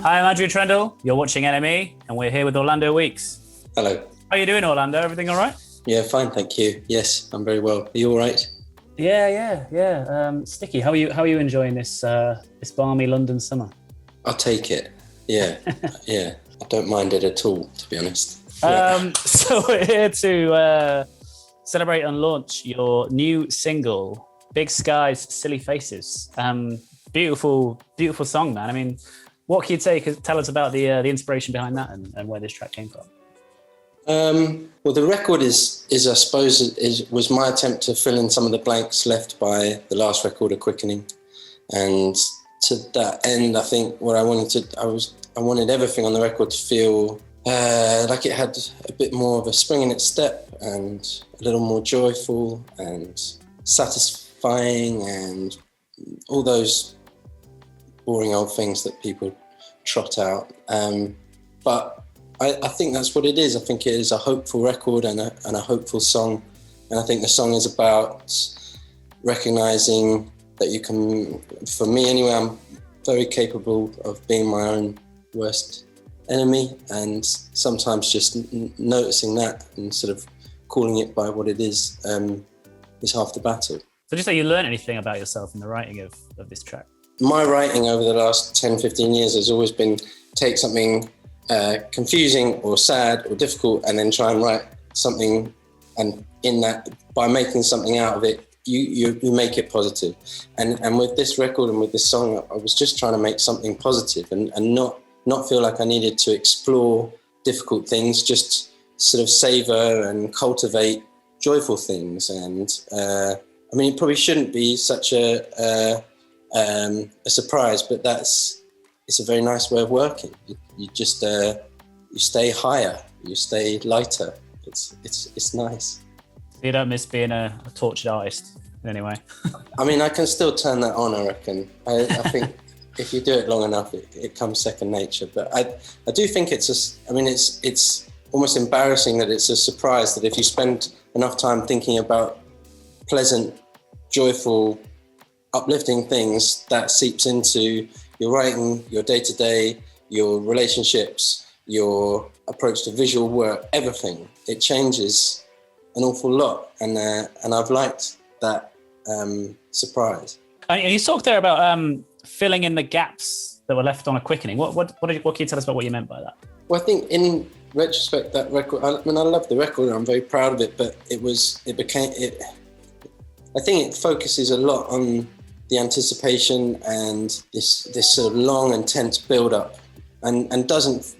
Hi, I'm Andrew Trendle. You're watching NME, and we're here with Orlando Weeks. Hello. How are you doing, Orlando? Everything all right? Yeah, fine, thank you. Yes, I'm very well. Are you all right? Yeah. Sticky. How are you enjoying this balmy London summer? I'll take it. Yeah, yeah. I don't mind it at all, to be honest. So we're here to celebrate and launch your new single, Big Skies, Silly Faces. Beautiful song, man. I mean, what can you tell us about the inspiration behind that and where this track came from? Well, the record is I suppose, was my attempt to fill in some of the blanks left by the last record of Quickening. And to that end, I think what I wanted everything on the record to feel like it had a bit more of a spring in its step and a little more joyful and satisfying and all those boring old things that people trot out. But I think that's what it is. I think it is a hopeful record and a hopeful song. And I think the song is about recognizing that you can, for me anyway, I'm very capable of being my own worst enemy, and sometimes just noticing that and sort of calling it by what it is half the battle. So did you say you learned anything about yourself in the writing of this track? My writing over the last 10, 15 years has always been take something confusing or sad or difficult and then try and write something, and in that, by making something out of it, you make it positive. And with this record and with this song, I was just trying to make something positive and not feel like I needed to explore difficult things, just sort of savor and cultivate joyful things. And I mean, it probably shouldn't be such a surprise, but it's a very nice way of working. You just you stay higher, you stay lighter. It's nice. You don't miss being a tortured artist in any way? I mean, I can still turn that on, I reckon. I think if you do it long enough, it comes second nature. But I do think it's almost embarrassing that it's a surprise that if you spend enough time thinking about pleasant, joyful, uplifting things, that seeps into your writing, your day-to-day, your relationships, your approach to visual work, everything. It changes an awful lot, and I've liked that surprise. And you talked there about filling in the gaps that were left on a Quickening. What can you tell us about what you meant by that? Well, I think in retrospect, that record, I love the record and I'm very proud of it, but I think it focuses a lot on the anticipation and this sort of long and tense build-up, and doesn't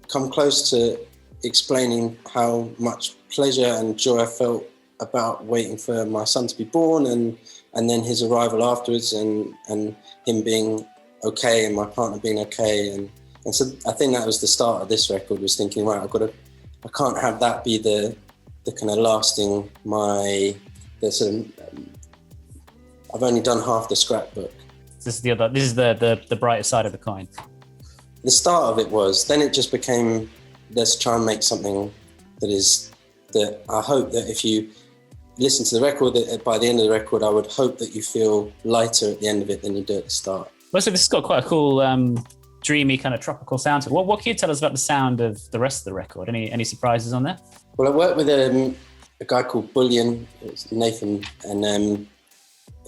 come close to explaining how much pleasure and joy I felt about waiting for my son to be born and then his arrival afterwards and him being okay and my partner being okay. And so I think that was the start of this record, was thinking, right, I can't have that be the kind of lasting, I've only done half the scrapbook. This is the brighter side of the coin. The start of it was, then it just became, let's try and make something that I hope that if you listen to the record, that by the end of the record, I would hope that you feel lighter at the end of it than you do at the start. Well, so this has got quite a cool, dreamy kind of tropical sound to it. What can you tell us about the sound of the rest of the record? Any surprises on there? Well, I worked with a guy called Bullion, it's Nathan, and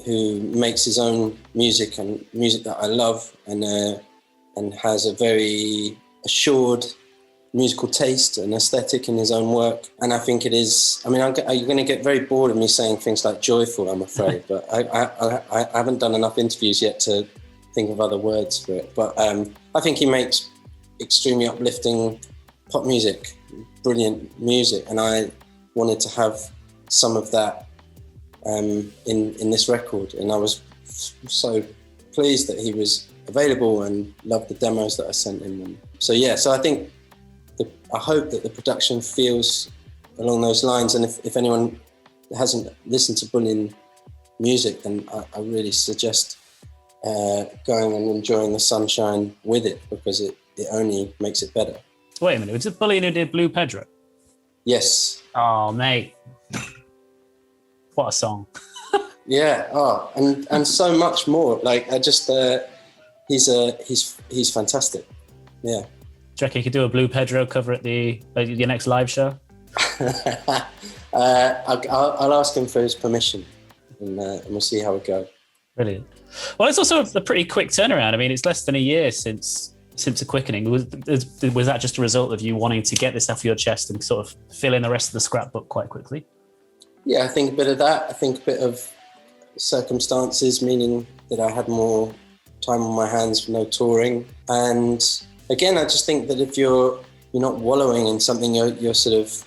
who makes his own music and music that I love, and has a very assured musical taste and aesthetic in his own work. And I think it is, I mean, you're going to get very bored of me saying things like joyful, I'm afraid, but I haven't done enough interviews yet to think of other words for it. But I think he makes extremely uplifting pop music, brilliant music, and I wanted to have some of that in this record, and I was so pleased that he was available and loved the demos that I sent him. And so I think I hope that the production feels along those lines, and if anyone hasn't listened to Bullion music, then I really suggest going and enjoying the sunshine with it, because it only makes it better. Wait a minute, was it Bullion who did Blue Pedro? Yes. Oh, mate. What a song. Yeah, and so much more. Like, I just, he's fantastic. Yeah. Do you reckon you could do a Blue Pedro cover at your next live show? I'll ask him for his permission, and we'll see how it goes. Brilliant. Well, it's also a pretty quick turnaround. I mean, it's less than a year since a Quickening. Was that just a result of you wanting to get this off your chest and sort of fill in the rest of the scrapbook quite quickly? Yeah, I think a bit of that. I think a bit of circumstances, meaning that I had more time on my hands for no touring. And again, I just think that if you're not wallowing in something, you're sort of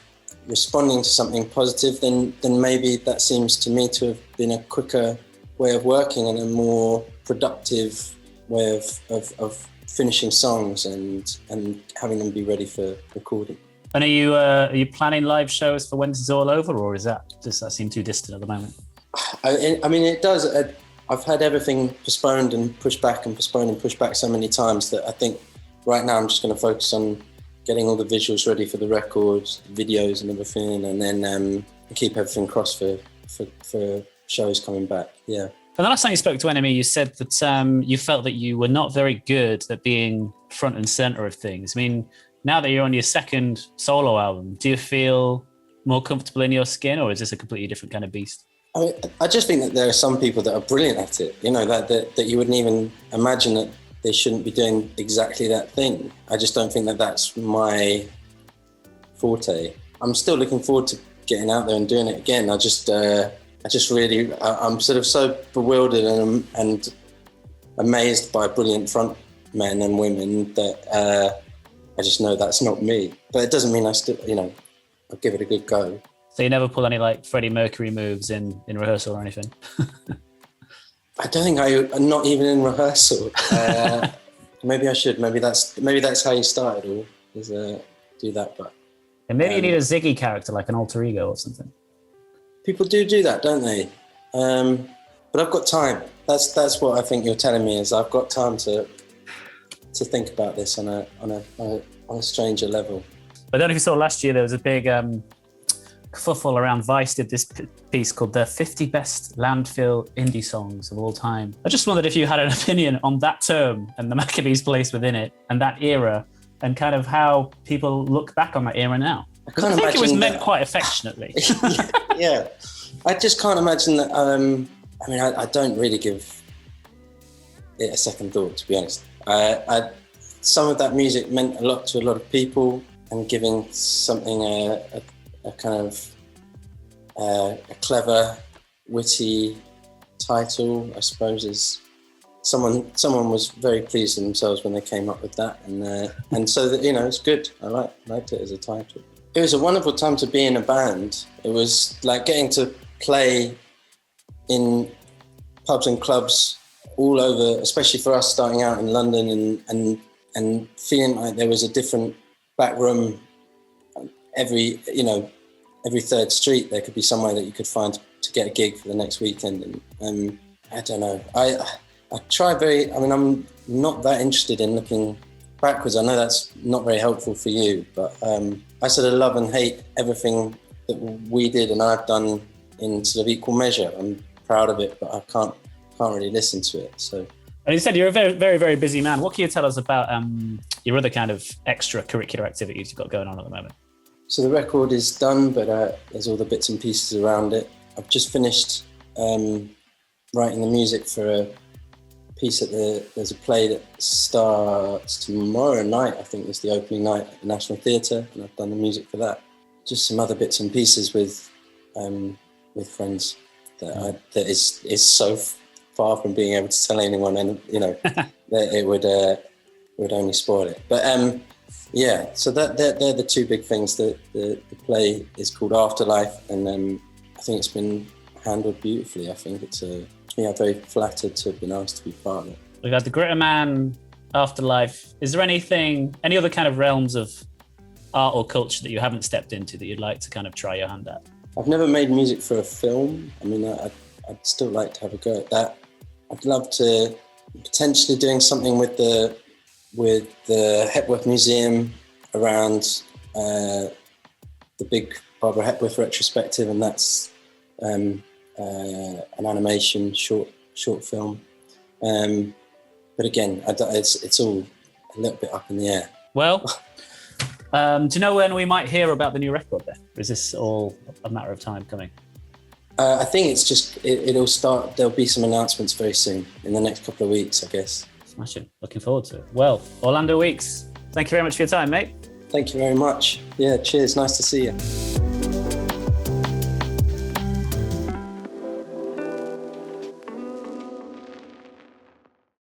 responding to something positive, then maybe that seems to me to have been a quicker way of working and a more productive way of finishing songs and having them be ready for recording. And are you planning live shows for when this is all over, or does that seem too distant at the moment? I mean, it does. I've had everything postponed and pushed back and postponed and pushed back so many times that I think right now I'm just going to focus on getting all the visuals ready for the records, videos and everything, and then keep everything crossed for shows coming back. Yeah. And the last time you spoke to Enemy, you said that you felt that you were not very good at being front and center of things. I mean, now that you're on your second solo album, do you feel more comfortable in your skin, or is this a completely different kind of beast? I just think that there are some people that are brilliant at it, that you wouldn't even imagine that they shouldn't be doing exactly that thing. I just don't think that that's my forte. I'm still looking forward to getting out there and doing it again. I'm sort of so bewildered and amazed by brilliant front men and women that I just know that's not me. But it doesn't mean I still, I'll give it a good go. So you never pull any like Freddie Mercury moves in rehearsal or anything? I don't think not even in rehearsal. Maybe I should. Maybe that's how you started, or do that. But and maybe you need a Ziggy character, like an alter ego or something. People do that, don't they? But I've got time. That's what I think you're telling me is I've got time to think about this on a stranger level. I don't know if you saw last year there was a big kerfuffle around Vice did this piece called the 50 best landfill indie songs of all time. I just wondered if you had an opinion on that term and the Maccabees' place within it and that era and kind of how people look back on that era now. Because I think it was meant quite affectionately. Yeah. I just can't imagine that. I don't really give it a second thought, to be honest. Some of that music meant a lot to a lot of people, and giving something a kind of a clever, witty title, I suppose, is someone was very pleased with themselves when they came up with that, and so that it's good. I liked it as a title. It was a wonderful time to be in a band. It was like getting to play in pubs and clubs all over, especially for us starting out in London, and feeling like there was a different back room every third street. There could be somewhere that you could find to get a gig for the next weekend. And I don't know. I try I'm not that interested in looking backwards. I know that's not very helpful for you, but I sort of love and hate everything that we did and I've done in sort of equal measure. I'm proud of it, but I can't really listen to it. So. And you said you're a very, very, very busy man. What can you tell us about your other kind of extracurricular activities you've got going on at the moment? So the record is done, but there's all the bits and pieces around it. I've just finished writing the music for a piece there's a play that starts tomorrow night. I think it's the opening night at the National Theatre, and I've done the music for that. Just some other bits and pieces with friends that is so far from being able to tell anyone, and that it would only spoil it. But yeah, so they're the two big things. The play is called Afterlife, and I think it's been handled beautifully. I think it's very flattered to have been asked to be part of it. We've got the Gritter Man, Afterlife. Is there any other kind of realms of art or culture that you haven't stepped into that you'd like to kind of try your hand at? I've never made music for a film. I mean, I'd still like to have a go at that. I'd love to potentially doing something with the Hepworth Museum around the big Barbara Hepworth retrospective, and that's an animation short film. But again, it's all a little bit up in the air. Well, do you know when we might hear about the new record then? Or is this all a matter of time coming? I think it's just, it'll start, there'll be some announcements very soon, in the next couple of weeks, I guess. Smashing. Looking forward to it. Well, Orlando Weeks, thank you very much for your time, mate. Thank you very much. Yeah, cheers. Nice to see you.